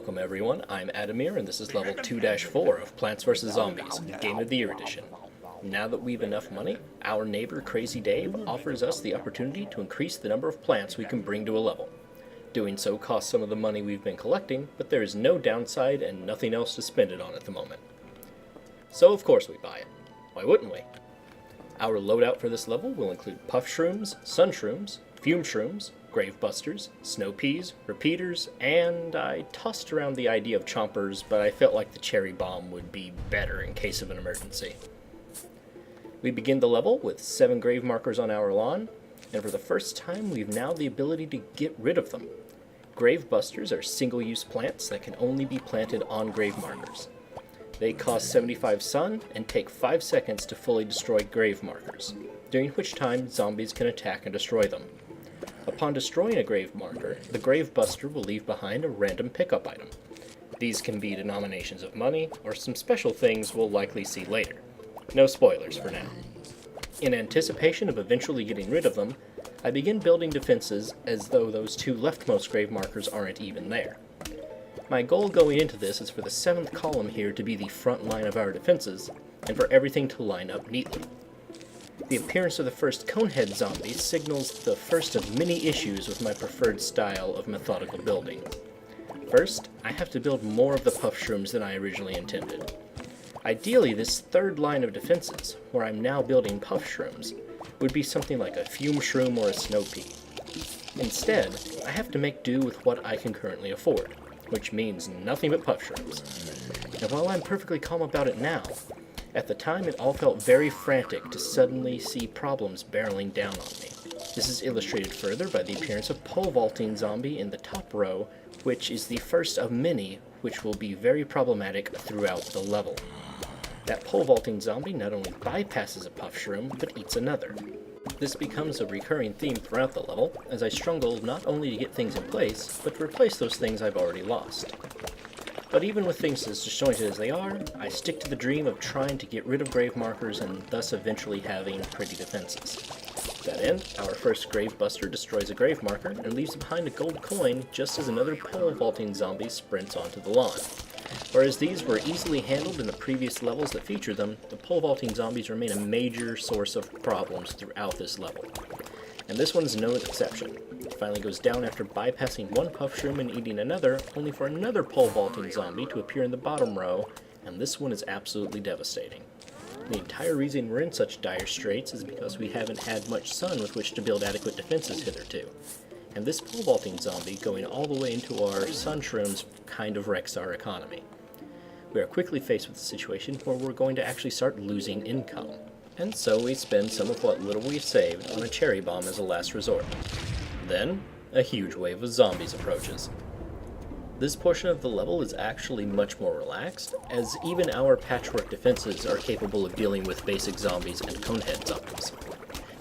Welcome everyone, I'm Addamere and this is level 2-4 of Plants vs. Zombies, Game of the Year edition. Now that we've enough money, our neighbor Crazy Dave offers us the opportunity to increase the number of plants we can bring to a level. Doing so costs some of the money we've been collecting, but there is no downside and nothing else to spend it on at the moment. So of course we buy it. Why wouldn't we? Our loadout for this level will include puff shrooms, sun shrooms, fume shrooms, grave busters, snow peas, repeaters, and I tossed around the idea of chompers, but I felt like the cherry bomb would be better in case of an emergency. We begin the level with 7 grave markers on our lawn, and for the first time we've now the ability to get rid of them. Grave busters are single-use plants that can only be planted on grave markers. They cost 75 sun and take 5 seconds to fully destroy grave markers, during which time zombies can attack and destroy them. Upon destroying a grave marker, the grave buster will leave behind a random pickup item. These can be denominations of money, or some special things we'll likely see later. No spoilers for now. In anticipation of eventually getting rid of them, I begin building defenses as though those 2 leftmost grave markers aren't even there. My goal going into this is for the 7th column here to be the front line of our defenses, and for everything to line up neatly. The appearance of the first conehead zombie signals the first of many issues with my preferred style of methodical building. First, I have to build more of the puff shrooms than I originally intended. Ideally, this 3rd line of defenses, where I'm now building puff shrooms, would be something like a fume shroom or a snow pea. Instead, I have to make do with what I can currently afford, which means nothing but puff shrooms. And while I'm perfectly calm about it now, at the time it all felt very frantic to suddenly see problems barreling down on me. This is illustrated further by the appearance of pole vaulting zombie in the top row, which is the first of many which will be very problematic throughout the level. That pole vaulting zombie not only bypasses a puff shroom, but eats another. This becomes a recurring theme throughout the level, as I struggle not only to get things in place, but to replace those things I've already lost. But even with things as disjointed as they are, I stick to the dream of trying to get rid of grave markers and thus eventually having pretty defenses. To that end, our first grave buster destroys a grave marker and leaves behind a gold coin just as another pole vaulting zombie sprints onto the lawn. Whereas these were easily handled in the previous levels that featured them, the pole vaulting zombies remain a major source of problems throughout this level. And this one's no exception. It finally goes down after bypassing one puff shroom and eating another, only for another pole vaulting zombie to appear in the bottom row, and this one is absolutely devastating. The entire reason we're in such dire straits is because we haven't had much sun with which to build adequate defenses hitherto. And this pole vaulting zombie going all the way into our sun shrooms kind of wrecks our economy. We are quickly faced with a situation where we're going to actually start losing income. And so we spend some of what little we've saved on a cherry bomb as a last resort. Then, a huge wave of zombies approaches. This portion of the level is actually much more relaxed, as even our patchwork defenses are capable of dealing with basic zombies and conehead zombies.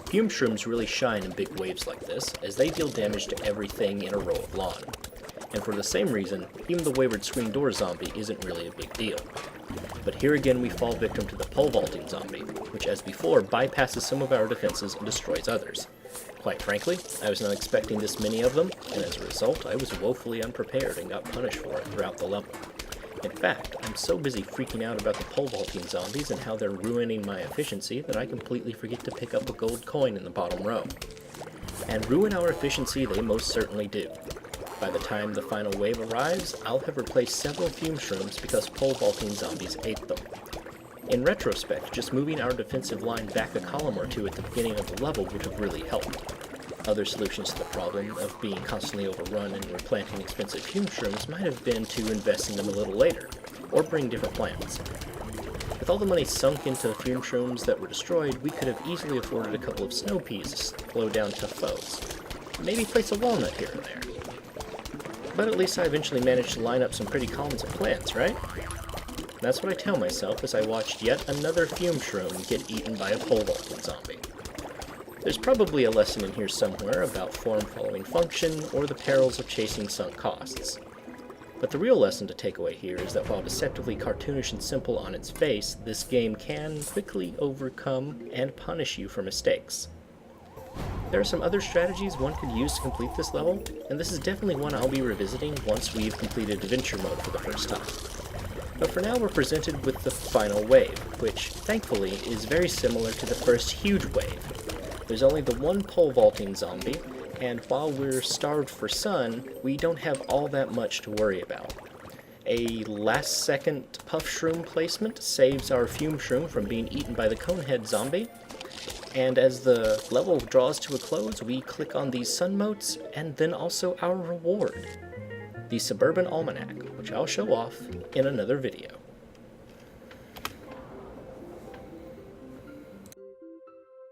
Fume shrooms really shine in big waves like this, as they deal damage to everything in a row of lawn. And for the same reason, even the wayward screen door zombie isn't really a big deal. But here again we fall victim to the pole vaulting zombie, which as before bypasses some of our defenses and destroys others. Quite frankly, I was not expecting this many of them, and as a result I was woefully unprepared and got punished for it throughout the level. In fact, I'm so busy freaking out about the pole vaulting zombies and how they're ruining my efficiency that I completely forget to pick up a gold coin in the bottom row. And ruin our efficiency they most certainly do. By the time the final wave arrives, I'll have replaced several fume shrooms because pole vaulting zombies ate them. In retrospect, just moving our defensive line back a column or 2 at the beginning of the level would have really helped. Other solutions to the problem of being constantly overrun and replanting expensive fume shrooms might have been to invest in them a little later, or bring different plants. With all the money sunk into fume shrooms that were destroyed, we could have easily afforded a couple of snow peas to slow down tough foes. Maybe place a walnut here and there. But at least I eventually managed to line up some pretty columns of plants, right? That's what I tell myself as I watched yet another fume shroom get eaten by a pole vaulting zombie. There's probably a lesson in here somewhere about form following function or the perils of chasing sunk costs. But the real lesson to take away here is that while deceptively cartoonish and simple on its face, this game can quickly overcome and punish you for mistakes. There are some other strategies one could use to complete this level, and this is definitely one I'll be revisiting once we've completed Adventure Mode for the first time. But for now we're presented with the final wave, which, thankfully, is very similar to the first huge wave. There's only the one pole vaulting zombie, and while we're starved for sun, we don't have all that much to worry about. A last-second puff shroom placement saves our fume shroom from being eaten by the conehead zombie, and as the level draws to a close, we click on these sun motes, and then also our reward, the Suburban Almanac, which I'll show off in another video.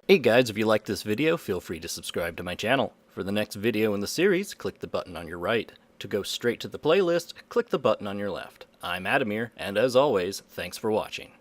Hey guys, if you liked this video, feel free to subscribe to my channel. For the next video in the series, click the button on your right. To go straight to the playlist, click the button on your left. I'm Addamere, and as always, thanks for watching.